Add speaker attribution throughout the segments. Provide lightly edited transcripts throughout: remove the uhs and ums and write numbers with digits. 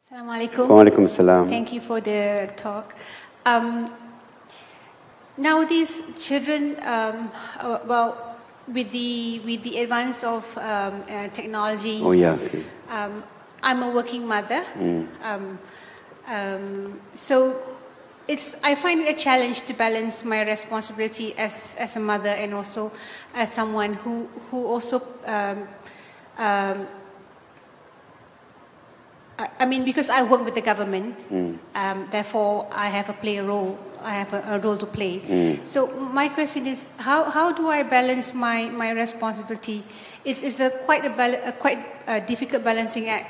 Speaker 1: Assalamu alaikum.
Speaker 2: Wa alaikum assalam.
Speaker 1: Thank you for the talk. Now these children, with the advance of technology, I'm a working mother. So I find it a challenge to balance my responsibility as a mother and also as someone who also I mean, because I work with the government, therefore I have a role to play. So my question is, how do I balance my responsibility? It's quite a difficult balancing act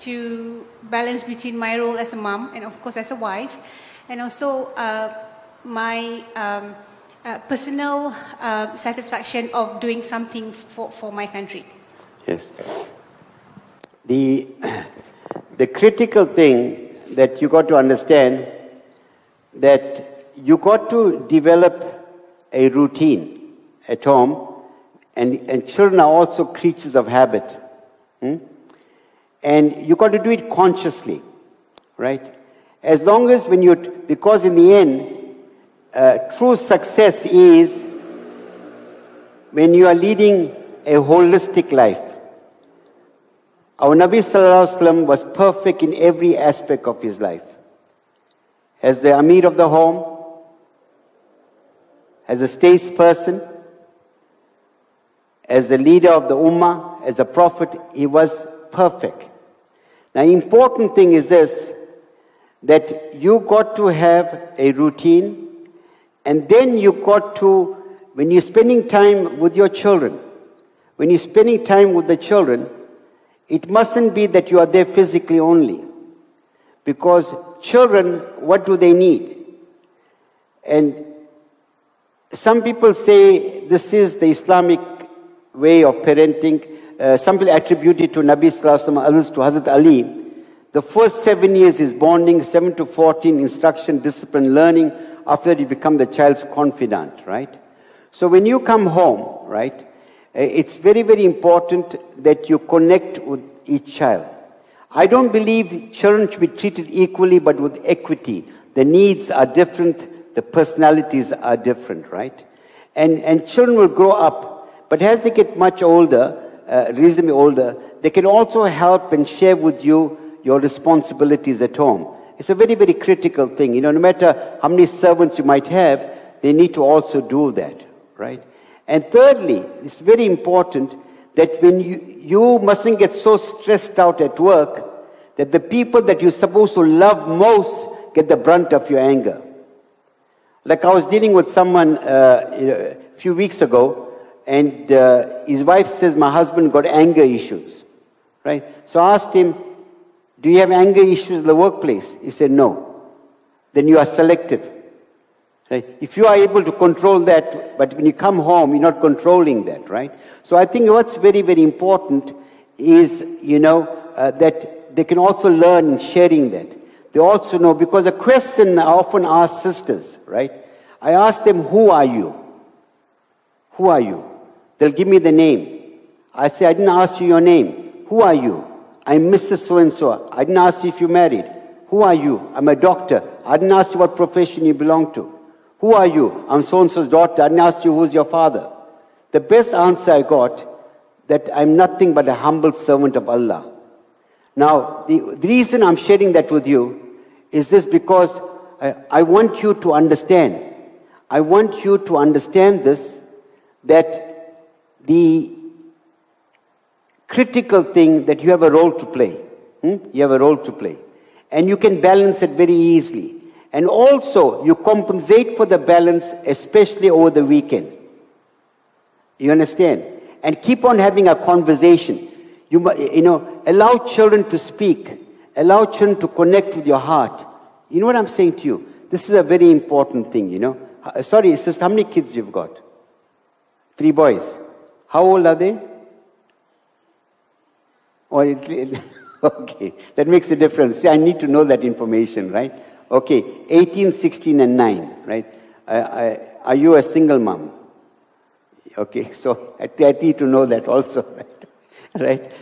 Speaker 1: to balance between my role as a mom and of course as a wife, and also my personal satisfaction of doing something for my country.
Speaker 2: Yes. The critical thing that you got to understand, that you got to develop a routine at home, and children are also creatures of habit. And you got to do it consciously, right? As long as because in the end, true success is when you are leading a holistic life. Our Nabi Sallallahu Alaihi Wasallam was perfect in every aspect of his life. As the Amir of the home, as a statesperson, as the leader of the Ummah, as a prophet, he was perfect. Now, important thing is this, that you got to have a routine, and then you got to, when you're spending time with your children, when you're spending time with the children, it mustn't be that you are there physically only. Because children, what do they need? And some people say this is the Islamic way of parenting. Some people attribute it to Nabi Sallallahu Alaihi Wasallam, others to Hazrat Ali. The first 7 years is bonding, 7 to 14, instruction, discipline, learning. After that, you become the child's confidant, right? So when you come home, right, it's very, very important that you connect with each child. I don't believe children should be treated equally, but with equity. The needs are different, the personalities are different, right? And children will grow up, but as they get much older, reasonably older, they can also help and share with you your responsibilities at home. It's a very, very critical thing. No matter how many servants you might have, they need to also do that, right? And thirdly, it's very important that when you mustn't get so stressed out at work that the people that you're supposed to love most get the brunt of your anger. Like I was dealing with someone a few weeks ago, and his wife says, my husband got anger issues, right? So I asked him, do you have anger issues in the workplace? He said, no. Then you are selective. Right? If you are able to control that, but when you come home, you're not controlling that, right? So I think what's very, very important is, that they can also learn in sharing that. They also know, because a question I often ask sisters, right? I ask them, who are you? Who are you? They'll give me the name. I say, I didn't ask you your name. Who are you? I'm Mrs. So-and-so. I didn't ask you if you're married. Who are you? I'm a doctor. I didn't ask you what profession you belong to. Who are you? I'm so-and-so's daughter. I didn't ask you who's your father. The best answer I got, that I'm nothing but a humble servant of Allah. Now, the reason I'm sharing that with you is this, because I want you to understand. I want you to understand this, that the critical thing that you have a role to play. You have a role to play. And you can balance it very easily. And also, you compensate for the balance, especially over the weekend. You understand? And keep on having a conversation. Allow children to speak. Allow children to connect with your heart. You know what I'm saying to you? This is a very important thing, Sorry, sister, how many kids you've got? 3 boys. How old are they? Okay, that makes a difference. See, I need to know that information, right? Okay, 18, 16, and 9, right? Are you a single mom? Okay, so I need to know that also, right? Right?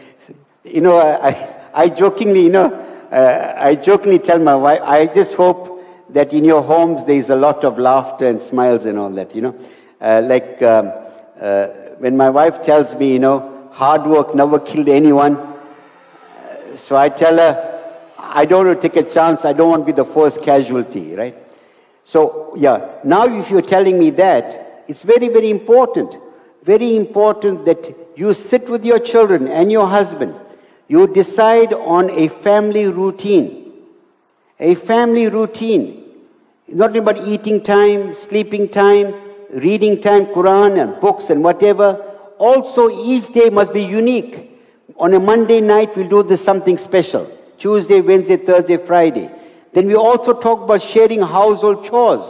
Speaker 2: I jokingly, I jokingly tell my wife, I just hope that in your homes there is a lot of laughter and smiles and all that, when my wife tells me, hard work never killed anyone, so I tell her, I don't want to take a chance, I don't want to be the first casualty, right? So, yeah, now if you're telling me that, it's very, very important that you sit with your children and your husband, you decide on a family routine. A family routine. Not about eating time, sleeping time, reading time, Quran and books and whatever. Also, each day must be unique. On a Monday night, we'll do this something special. Tuesday, Wednesday, Thursday, Friday. Then we also talk about sharing household chores.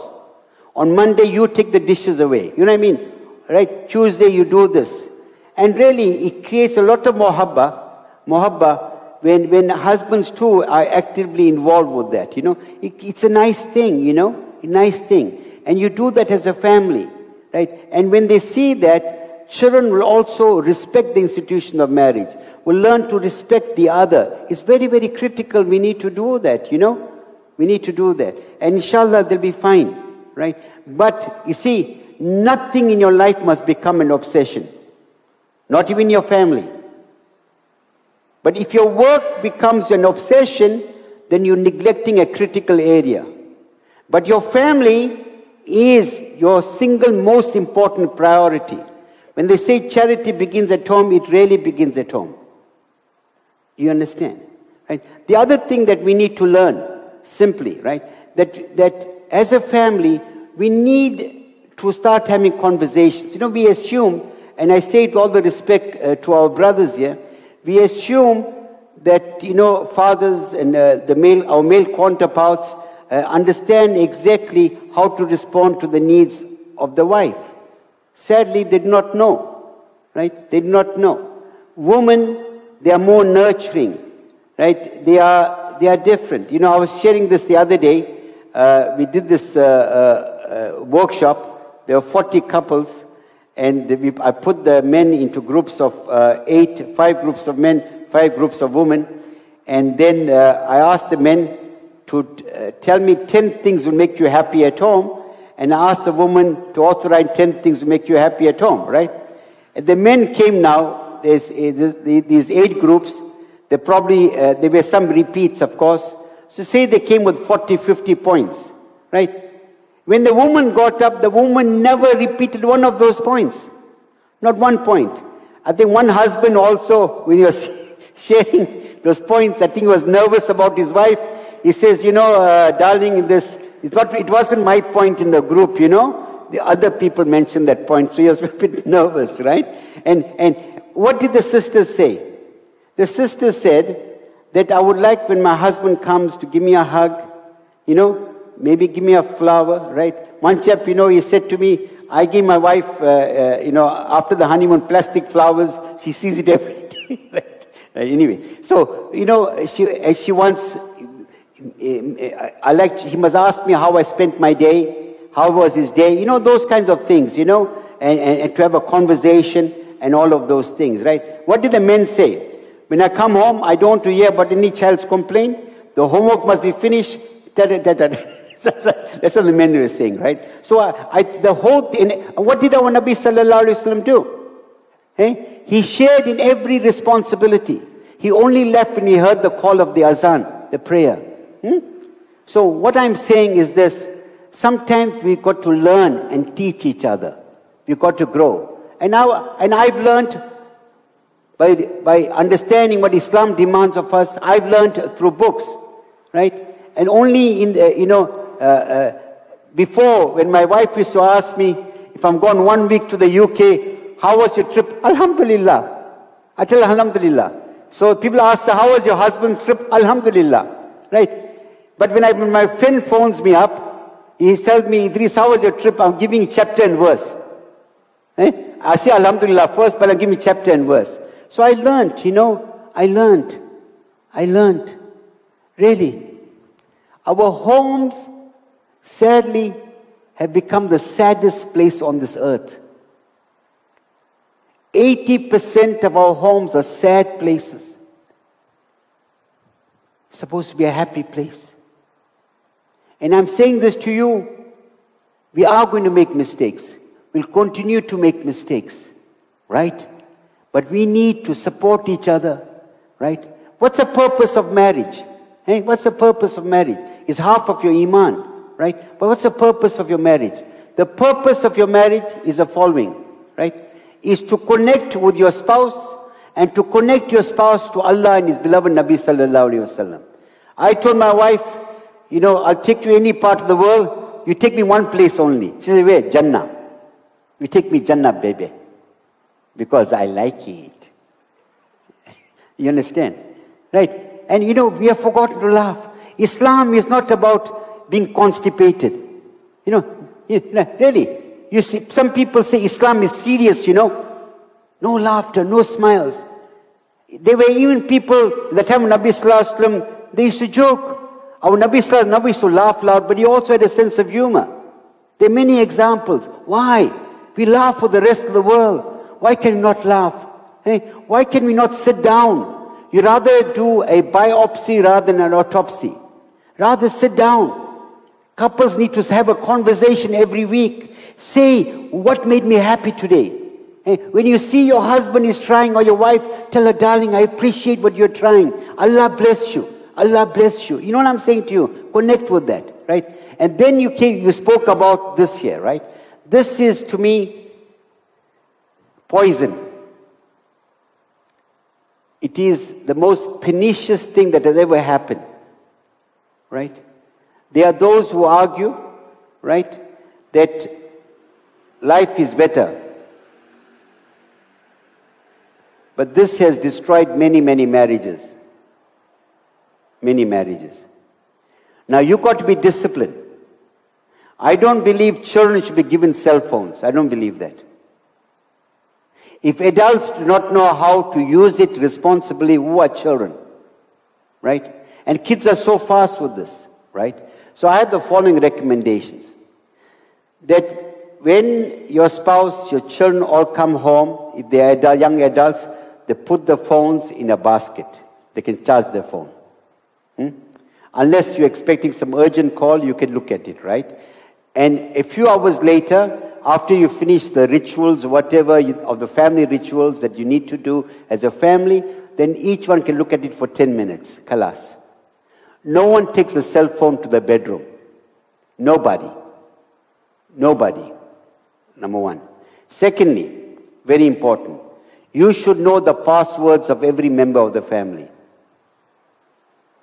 Speaker 2: On Monday, you take the dishes away. You know what I mean? Right? Tuesday, you do this. And really, it creates a lot of muhabba when husbands too are actively involved with that. It's a nice thing, a nice thing. And you do that as a family, right? And when they see that, children will also respect the institution of marriage, will learn to respect the other. It's very, very critical. We need to do that, We need to do that. And inshallah, they'll be fine, right? But, you see, nothing in your life must become an obsession. Not even your family. But if your work becomes an obsession, then you're neglecting a critical area. But your family is your single most important priority. When they say charity begins at home, it really begins at home. You understand? Right? The other thing that we need to learn, simply, right, that as a family, we need to start having conversations. We assume, and I say it with all the respect to our brothers here, we assume that, fathers and our male counterparts understand exactly how to respond to the needs of the wife. Sadly, they do not know, right? They do not know. Women, they are more nurturing, right? They are different. I was sharing this the other day. We did this workshop. There were 40 couples. And I put the men into groups of 8, 5 groups of men, 5 groups of women. And then I asked the men to tell me 10 things will make you happy at home. And I asked the woman to also write 10 things will make you happy at home, right? And the men came now. There's these 8 groups. There were some repeats, of course. So say they came with 40, 50 points, right? When the woman got up, the woman never repeated one of those points. Not one point. I think one husband also, when he was sharing those points, I think he was nervous about his wife. He says, darling, it wasn't my point in the group, The other people mentioned that point, so he was a bit nervous, right? And what did the sisters say? The sisters said that I would like when my husband comes to give me a hug, maybe give me a flower, right? One chap, he said to me, I gave my wife, after the honeymoon, plastic flowers. She sees it every day, right? Anyway, so, she wants, he must ask me how I spent my day, how was his day, those kinds of things, and to have a conversation and all of those things, right? What did the men say? When I come home, I don't want to hear about any child's complaint. The homework must be finished. That's what the men were saying, right? So the whole thing, what did our Nabi sallallahu alaihi wasallam do? He shared in every responsibility. He only left when he heard the call of the azan, the prayer. So what I'm saying is this: sometimes we got to learn and teach each other. We got to grow. And I've learned by understanding what Islam demands of us. I've learned through books, right? And only in the, before, when my wife used to ask me, if I'm gone 1 week to the UK, how was your trip? Alhamdulillah. I tell her, Alhamdulillah. So people ask her, how was your husband's trip? Alhamdulillah. Right? But when my friend phones me up, he tells me, Edris, how was your trip? I'm giving chapter and verse. I say Alhamdulillah first, but I'm giving chapter and verse. So I learned, I learned. Really. Our homes, sadly, have become the saddest place on this earth. 80% of our homes are sad places. It's supposed to be a happy place. And I'm saying this to you, we are going to make mistakes. We'll continue to make mistakes, right? But we need to support each other, right? What's the purpose of marriage? Hey, what's the purpose of marriage? It's half of your iman, right? But what's the purpose of your marriage? The purpose of your marriage is the following, right? Is to connect with your spouse and to connect your spouse to Allah and His beloved Nabi sallallahu alaihi wasallam. I told my wife, I'll take you any part of the world. You take me one place only. She said, where? Jannah. You take me Jannah, baby. Because I like it. You understand? Right? And we have forgotten to laugh. Islam is not about being constipated. Really. You see, some people say Islam is serious, No laughter, no smiles. There were even people, at the time of Nabi Sallallahu Alaihi Wasallam, they used to joke. Our Nabi Sallallahu Alaihi Wasallam used to laugh loud, but he also had a sense of humor. There are many examples. Why? We laugh for the rest of the world. Why can we not laugh? Hey, why can we not sit down? You rather do a biopsy rather than an autopsy. Rather sit down. Couples need to have a conversation every week. Say, what made me happy today? Hey, when you see your husband is trying or your wife, tell her, darling, I appreciate what you're trying. Allah bless you. Allah bless you. You know what I'm saying to you? Connect with that, right? And then you spoke about this here, right? This is, to me, poison. It is the most pernicious thing that has ever happened, right? There are those who argue, right, that life is better. But this has destroyed many, many marriages. Many marriages. Now you've got to be disciplined. I don't believe children should be given cell phones. I don't believe that. If adults do not know how to use it responsibly, who are children? Right? And kids are so fast with this, right? So I have the following recommendations. That when your spouse, your children all come home, if they are young adults, they put the phones in a basket. They can charge their phone. Unless you're expecting some urgent call, you can look at it, right? And a few hours later, after you finish the rituals, whatever of the family rituals that you need to do as a family, then each one can look at it for 10 minutes. Khalas. No one takes a cell phone to the bedroom. Nobody. Nobody. Number one. Secondly, very important, you should know the passwords of every member of the family.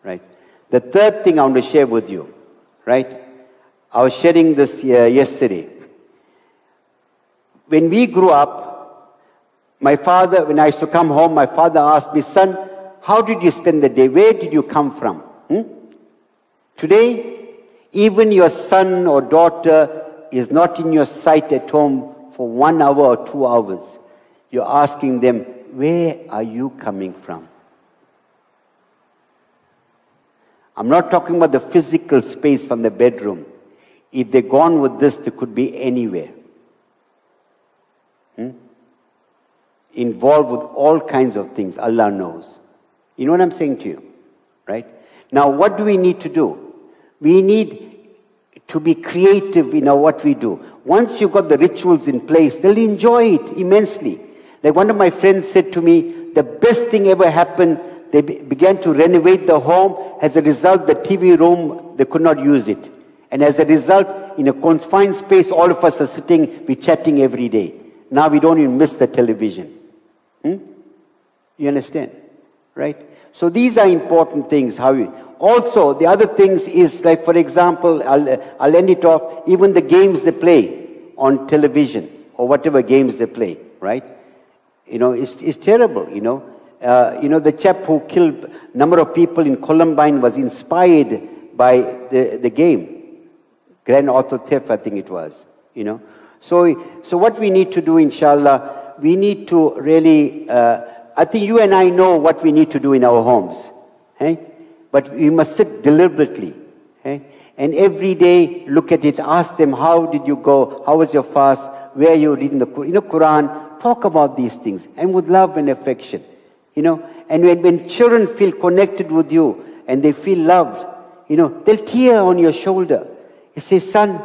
Speaker 2: Right? The third thing I want to share with you, right? I was sharing this yesterday. When we grew up, my father, when I used to come home, my father asked me, son, how did you spend the day? Where did you come from? Today, even your son or daughter is not in your sight at home for 1 hour or 2 hours. You're asking them, where are you coming from? I'm not talking about the physical space from the bedroom. If they're gone with this, they could be anywhere. Involved with all kinds of things, Allah knows. You know what I'm saying to you? Right? Now, what do we need to do? We need to be creative in what we do. Once you've got the rituals in place, they'll enjoy it immensely. Like one of my friends said to me, the best thing ever happened, they began to renovate the home. As a result, the TV room, they could not use it. And as a result, in a confined space, all of us are sitting, we're chatting every day. Now we don't even miss the television. You understand? Right? So these are important things. Also, the other things is like, for example, I'll end it off, even the games they play on television or whatever games they play, right? It's terrible, the chap who killed number of people in Columbine was inspired by the game. Grand Auto Theft, I think it was, So what we need to do, inshallah, we need to really, I think you and I know what we need to do in our homes. Hey? But we must sit deliberately. Hey? And every day look at it, ask them, how did you go? How was your fast? Where are you reading the Quran? Talk about these things, and with love and affection. And when children feel connected with you, and they feel loved, they'll tear on your shoulder. You say, son,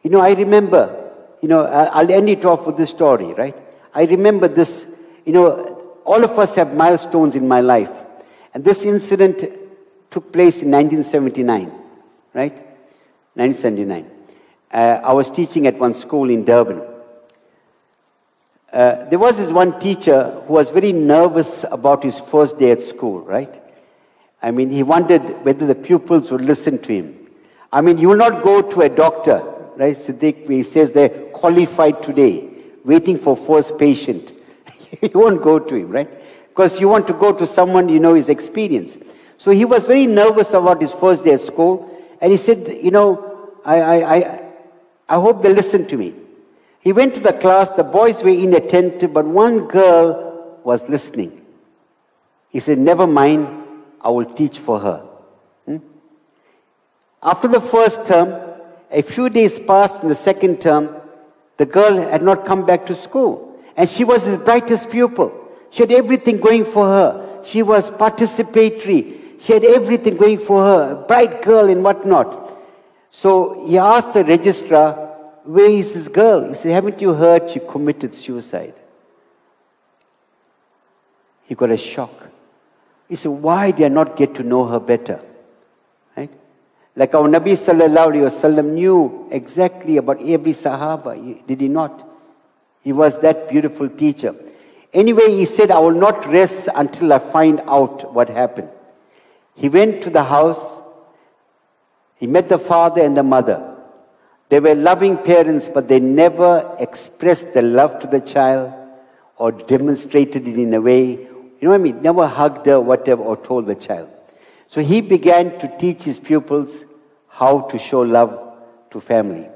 Speaker 2: I remember, I'll end it off with this story, right? I remember this, all of us have milestones in my life. And this incident took place in 1979, right? 1979. I was teaching at one school in Durban. There was this one teacher who was very nervous about his first day at school, right? I mean, he wondered whether the pupils would listen to him. I mean, you will not go to a doctor, right? Siddiq, he says they're qualified today, waiting for first patient. You won't go to him, right? Because you want to go to someone you know is experienced. So he was very nervous about his first day at school, and he said, I hope they listen to me. He went to the class, the boys were inattentive, but one girl was listening. He said, never mind, I will teach for her. After the first term, a few days passed in the second term, the girl had not come back to school. And she was his brightest pupil. She had everything going for her. She was participatory. She had everything going for her, a bright girl and whatnot. So he asked the registrar, where is this girl? He said, haven't you heard she committed suicide? He got a shock. He said, why did I not get to know her better? Right? Like our Nabi sallallahu alayhi wasallam knew exactly about every Sahaba, did he not? He was that beautiful teacher. Anyway, he said, I will not rest until I find out what happened. He went to the house. He met the father and the mother. They were loving parents, but they never expressed their love to the child or demonstrated it in a way, you know what I mean? Never hugged her, whatever, or told the child. So he began to teach his pupils how to show love to family.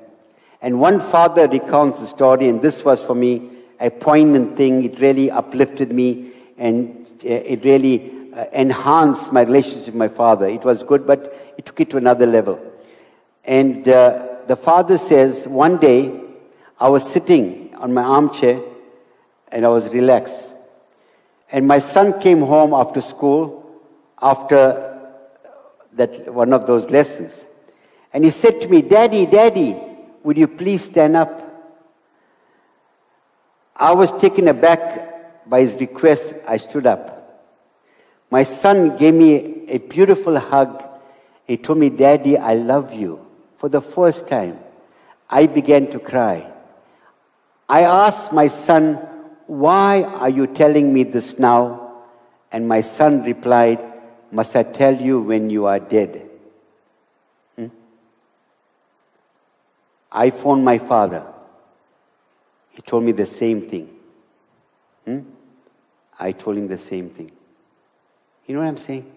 Speaker 2: And one father recounts the story, and this was for me a poignant thing. It really uplifted me, and it really enhanced my relationship with my father. It was good, but it took it to another level. And the father says, one day I was sitting on my armchair and I was relaxed. And my son came home after school, after that one of those lessons. And he said to me, Daddy, Daddy, would you please stand up? I was taken aback by his request. I stood up. My son gave me a beautiful hug. He told me, Daddy, I love you. For the first time, I began to cry. I asked my son, why are you telling me this now? And my son replied, must I tell you when you are dead? I phoned my father. He told me the same thing. I told him the same thing. You know what I'm saying?